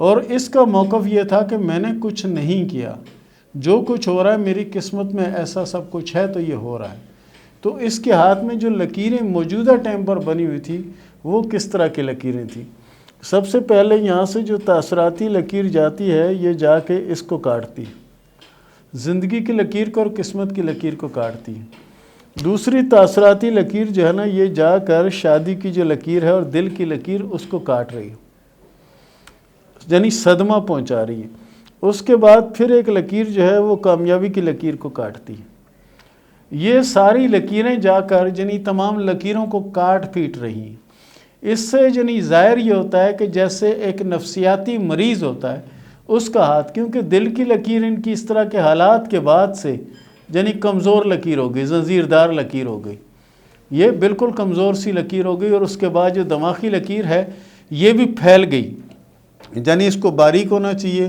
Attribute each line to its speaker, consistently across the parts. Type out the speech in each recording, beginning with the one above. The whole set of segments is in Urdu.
Speaker 1: اور اس کا موقف یہ تھا کہ میں نے کچھ نہیں کیا، جو کچھ ہو رہا ہے میری قسمت میں ایسا سب کچھ ہے تو یہ ہو رہا ہے۔ تو اس کے ہاتھ میں جو لکیریں موجودہ ٹائم پر بنی ہوئی تھی وہ کس طرح کی لکیریں تھیں؟ سب سے پہلے یہاں سے جو تاثراتی لکیر جاتی ہے یہ جا کے اس کو کاٹتی ہے، زندگی کی لکیر کو اور قسمت کی لکیر کو کاٹتی ہے۔ دوسری تاثراتی لکیر جو ہے نا یہ جا کر شادی کی جو لکیر ہے اور دل کی لکیر اس کو کاٹ رہی ہے، یعنی صدمہ پہنچا رہی ہے۔ اس کے بعد پھر ایک لکیر جو ہے وہ کامیابی کی لکیر کو کاٹتی ہے۔ یہ ساری لکیریں جا کر یعنی تمام لکیروں کو کاٹ پیٹ رہی ہیں۔ اس سے یعنی ظاہر یہ ہوتا ہے کہ جیسے ایک نفسیاتی مریض ہوتا ہے اس کا ہاتھ، کیونکہ دل کی لکیر ان کی اس طرح کے حالات کے بعد سے یعنی کمزور لکیر ہو گئی، زنجیردار لکیر ہو گئی، یہ بالکل کمزور سی لکیر ہو گئی۔ اور اس کے بعد جو دماغی لکیر ہے یہ بھی پھیل گئی، یعنی اس کو باریک ہونا چاہیے،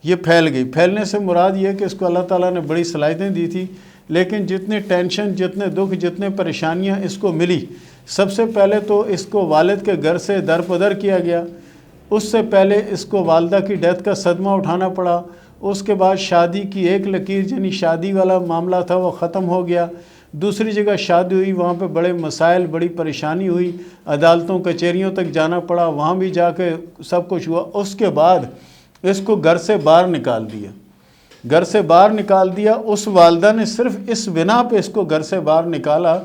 Speaker 1: یہ پھیل گئی۔ پھیلنے سے مراد یہ ہے کہ اس کو اللہ تعالیٰ نے بڑی صلاحیتیں دی تھی، لیکن جتنے ٹینشن، جتنے دکھ، جتنے پریشانیاں اس کو ملی، سب سے پہلے تو اس کو والد کے گھر سے درپدر کیا گیا، اس سے پہلے اس کو والدہ کی ڈیتھ کا صدمہ اٹھانا پڑا، اس کے بعد شادی کی ایک لکیر یعنی شادی والا معاملہ تھا وہ ختم ہو گیا، دوسری جگہ شادی ہوئی وہاں پہ بڑے مسائل، بڑی پریشانی ہوئی، عدالتوں کچہریوں تک جانا پڑا، وہاں بھی جا کے سب کچھ ہوا۔ اس کے بعد اس کو گھر سے باہر نکال دیا، گھر سے باہر نکال دیا۔ اس والدہ نے صرف اس بنا پہ اس کو گھر سے باہر نکالا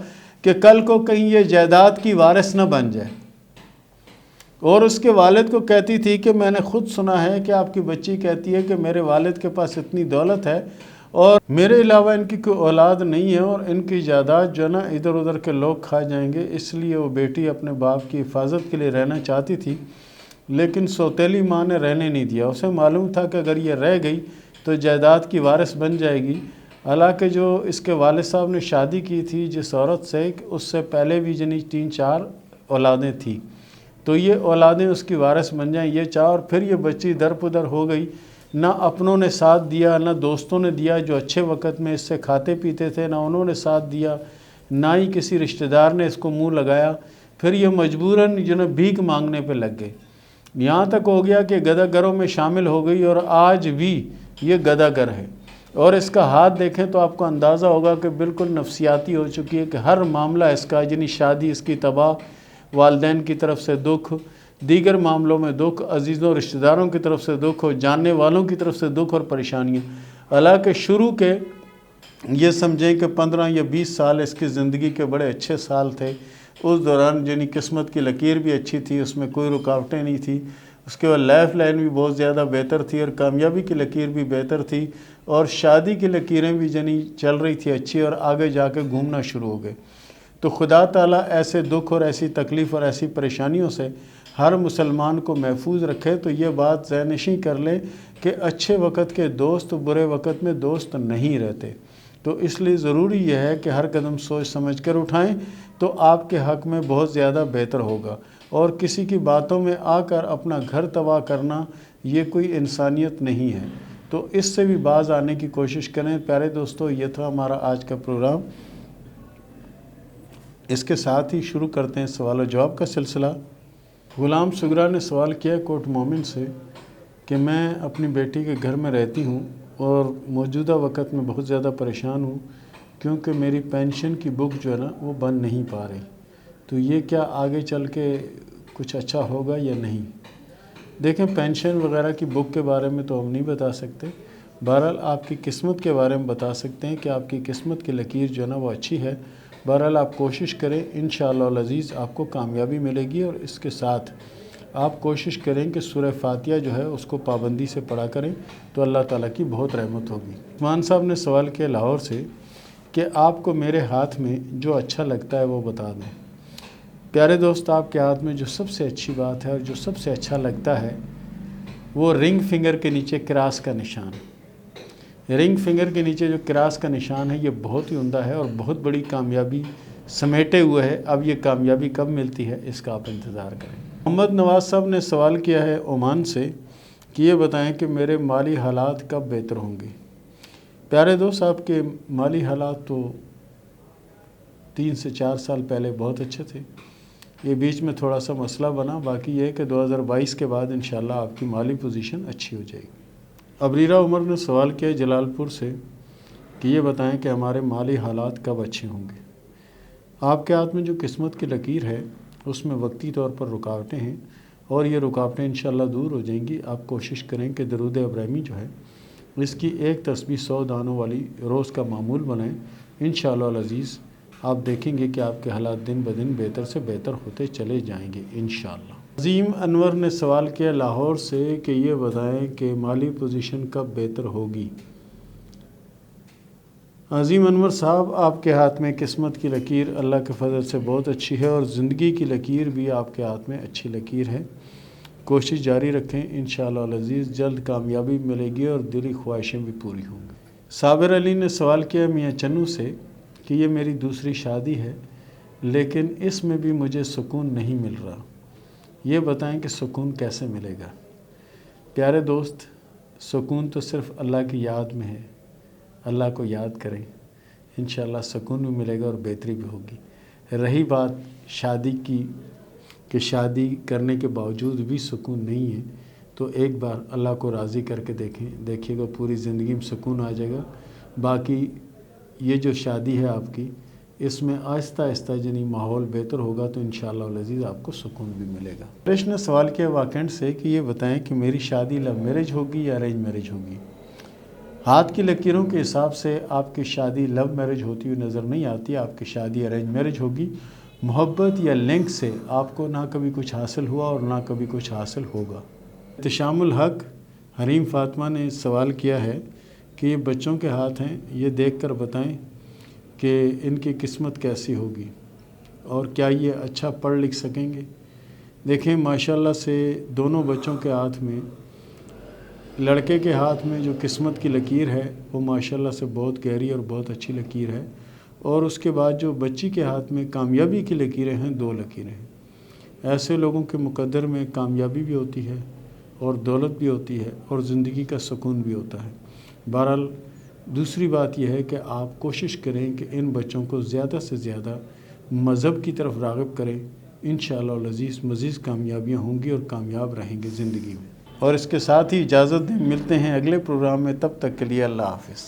Speaker 1: کہ کل کو کہیں یہ جائیداد کی وارث نہ بن جائے، اور اس کے والد کو کہتی تھی کہ میں نے خود سنا ہے کہ آپ کی بچی کہتی ہے کہ میرے والد کے پاس اتنی دولت ہے اور میرے علاوہ ان کی کوئی اولاد نہیں ہے، اور ان کی جائیداد جو ہے نا ادھر ادھر کے لوگ کھا جائیں گے، اس لیے وہ بیٹی اپنے باپ کی حفاظت کے لیے رہنا چاہتی تھی، لیکن سوتیلی ماں نے رہنے نہیں دیا۔ اسے معلوم تھا کہ اگر یہ رہ گئی تو جائیداد کی وارث بن جائے گی۔ حالانکہ جو اس کے والد صاحب نے شادی کی تھی جس عورت سے، اس سے پہلے بھی یعنی 3-4 اولادیں تھیں، تو یہ اولادیں اس کی وارث بن جائیں یہ چاہ، اور پھر یہ بچی درپدر ہو گئی۔ نہ اپنوں نے ساتھ دیا، نہ دوستوں نے دیا جو اچھے وقت میں اس سے کھاتے پیتے تھے، نہ انہوں نے ساتھ دیا، نہ ہی کسی رشتہ دار نے اس کو منہ لگایا۔ پھر یہ مجبوراً بھیک مانگنے پہ لگ گئے، یہاں تک ہو گیا کہ گدھا گروں میں شامل ہو گئی، اور آج بھی یہ گدھا گر ہے۔ اور اس کا ہاتھ دیکھیں تو آپ کو اندازہ ہوگا کہ بالکل نفسیاتی ہو چکی ہے، کہ ہر معاملہ اس کا یعنی شادی اس کی تباہ، والدین کی طرف سے دکھ، دیگر معاملوں میں دکھ، عزیزوں رشتہ داروں کی طرف سے دکھ، اور جاننے والوں کی طرف سے دکھ اور پریشانیاں۔ حالانکہ شروع کے یہ سمجھیں کہ 15 یا 20 سال اس کی زندگی کے بڑے اچھے سال تھے، اس دوران یعنی قسمت کی لکیر بھی اچھی تھی، اس میں کوئی رکاوٹیں نہیں تھی، اس کے بعد لائف لائن بھی بہت زیادہ بہتر تھی، اور کامیابی کی لکیر بھی بہتر تھی، اور شادی کی لکیریں بھی یعنی چل رہی تھی اچھی، اور آگے جا کے گھومنا شروع ہو گئے۔ تو خدا تعالیٰ ایسے دکھ اور ایسی تکلیف اور ایسی پریشانیوں سے ہر مسلمان کو محفوظ رکھے۔ تو یہ بات ذہن نشیں کر لیں کہ اچھے وقت کے دوست برے وقت میں دوست نہیں رہتے، تو اس لیے ضروری یہ ہے کہ ہر قدم سوچ سمجھ کر اٹھائیں تو آپ کے حق میں بہت زیادہ بہتر ہوگا۔ اور کسی کی باتوں میں آ کر اپنا گھر تباہ کرنا یہ کوئی انسانیت نہیں ہے، تو اس سے بھی باز آنے کی کوشش کریں۔ پیارے دوستو، یہ تھا ہمارا آج کا پروگرام، اس کے ساتھ ہی شروع کرتے ہیں سوال و جواب کا سلسلہ۔ غلام سگرا نے سوال کیا کوٹ مومن سے کہ میں اپنی بیٹی کے گھر میں رہتی ہوں اور موجودہ وقت میں بہت زیادہ پریشان ہوں، کیونکہ میری پینشن کی بک جو ہے نا وہ بن نہیں پا رہی، تو یہ کیا آگے چل کے کچھ اچھا ہوگا یا نہیں؟ دیکھیں، پینشن وغیرہ کی بک کے بارے میں تو ہم نہیں بتا سکتے، بہرحال آپ کی قسمت کے بارے میں بتا سکتے ہیں کہ آپ کی قسمت کی لکیر جو ہے نا وہ اچھی ہے۔ بہرحال آپ کوشش کریں، انشاءاللہ العزیز آپ کو کامیابی ملے گی، اور اس کے ساتھ آپ کوشش کریں کہ سورہ فاتحہ جو ہے اس کو پابندی سے پڑھا کریں، تو اللہ تعالیٰ کی بہت رحمت ہوگی۔ عثمان صاحب نے سوال کیا لاہور سے کہ آپ کو میرے ہاتھ میں جو اچھا لگتا ہے وہ بتا دیں۔ پیارے دوست، آپ کے ہاتھ میں جو سب سے اچھی بات ہے اور جو سب سے اچھا لگتا ہے وہ رنگ فنگر کے نیچے کراس کا نشان ہے۔ رنگ فنگر کے نیچے جو کراس کا نشان ہے یہ بہت ہی عمدہ ہے اور بہت بڑی کامیابی سمیٹے ہوئے ہے۔ اب یہ کامیابی کب ملتی ہے اس کا آپ انتظار کریں۔ محمد نواز صاحب نے سوال کیا ہے عمان سے کہ یہ بتائیں کہ میرے مالی حالات کب بہتر ہوں گے۔ پیارے دوست، آپ کے مالی حالات تو 3 سے 4 سال پہلے بہت اچھے تھے، یہ بیچ میں تھوڑا سا مسئلہ بنا، باقی یہ ہے کہ 2022 کے بعد انشاءاللہ آپ کی مالی پوزیشن اچھی ہو جائے گی۔ ابریرہ عمر نے سوال کیا جلال پور سے کہ یہ بتائیں کہ ہمارے مالی حالات کب اچھے ہوں گے۔ آپ کے ہاتھ میں جو قسمت کی لکیر ہے اس میں وقتی طور پر رکاوٹیں ہیں، اور یہ رکاوٹیں انشاءاللہ دور ہو جائیں گی۔ آپ کوشش کریں کہ درود ابراہیمی جو ہے اس کی ایک تسبیح 100 دانوں والی روز کا معمول بنائیں۔ انشاءاللہ العزیز آپ دیکھیں گے کہ آپ کے حالات دن بدن بہتر سے بہتر ہوتے چلے جائیں گے انشاءاللہ۔ عظیم انور نے سوال کیا لاہور سے کہ یہ بتائیں کہ مالی پوزیشن کب بہتر ہوگی۔ عظیم انور صاحب، آپ کے ہاتھ میں قسمت کی لکیر اللہ کے فضل سے بہت اچھی ہے، اور زندگی کی لکیر بھی آپ کے ہاتھ میں اچھی لکیر ہے۔ کوشش جاری رکھیں، انشاءاللہ العزیز جلد کامیابی ملے گی اور دلی خواہشیں بھی پوری ہوں گی۔ صابر علی نے سوال کیا میاں چنو سے کہ یہ میری دوسری شادی ہے لیکن اس میں بھی مجھے سکون نہیں مل رہا، یہ بتائیں کہ سکون کیسے ملے گا۔ پیارے دوست، سکون تو صرف اللہ کی یاد میں ہے، اللہ کو یاد کریں، انشاءاللہ سکون بھی ملے گا اور بہتری بھی ہوگی۔ رہی بات شادی کی کہ شادی کرنے کے باوجود بھی سکون نہیں ہے، تو ایک بار اللہ کو راضی کر کے دیکھیے گا پوری زندگی میں سکون آ جائے گا۔ باقی یہ جو شادی ہے آپ کی، اس میں آہستہ آہستہ یعنی ماحول بہتر ہوگا تو انشاءاللہ العزیز آپ کو سکون بھی ملے گا۔ پریش نے سوال کیا واکنڈ سے کہ یہ بتائیں کہ میری شادی لو میرج ہوگی یا ارینج میرج ہوگی۔ ہاتھ کی لکیروں کے حساب سے آپ کی شادی لو میرج ہوتی ہوئی نظر نہیں آتی، آپ کی شادی ارینج میرج ہوگی۔ محبت یا لنک سے آپ کو نہ کبھی کچھ حاصل ہوا اور نہ کبھی کچھ حاصل ہوگا۔ احتشام الحق حریم فاطمہ نے سوال کیا ہے کہ یہ بچوں کے ہاتھ ہیں، یہ دیکھ کر بتائیں کہ ان کی قسمت کیسی ہوگی اور کیا یہ اچھا پڑھ لکھ سکیں گے۔ دیکھیں ماشاءاللہ سے دونوں بچوں کے ہاتھ میں، لڑکے کے ہاتھ میں جو قسمت کی لکیر ہے وہ ماشاءاللہ سے بہت گہری اور بہت اچھی لکیر ہے، اور اس کے بعد جو بچی کے ہاتھ میں کامیابی کی لکیریں ہیں 2 لکیریں ہیں۔ ایسے لوگوں کے مقدر میں کامیابی بھی ہوتی ہے اور دولت بھی ہوتی ہے اور زندگی کا سکون بھی ہوتا ہے۔ بہرحال دوسری بات یہ ہے کہ آپ کوشش کریں کہ ان بچوں کو زیادہ سے زیادہ مذہب کی طرف راغب کریں، انشاءاللہ العزیز مزید کامیابیاں ہوں گی اور کامیاب رہیں گے زندگی میں۔ اور اس کے ساتھ ہی اجازت دیں، ملتے ہیں اگلے پروگرام میں، تب تک کے لیے اللہ حافظ۔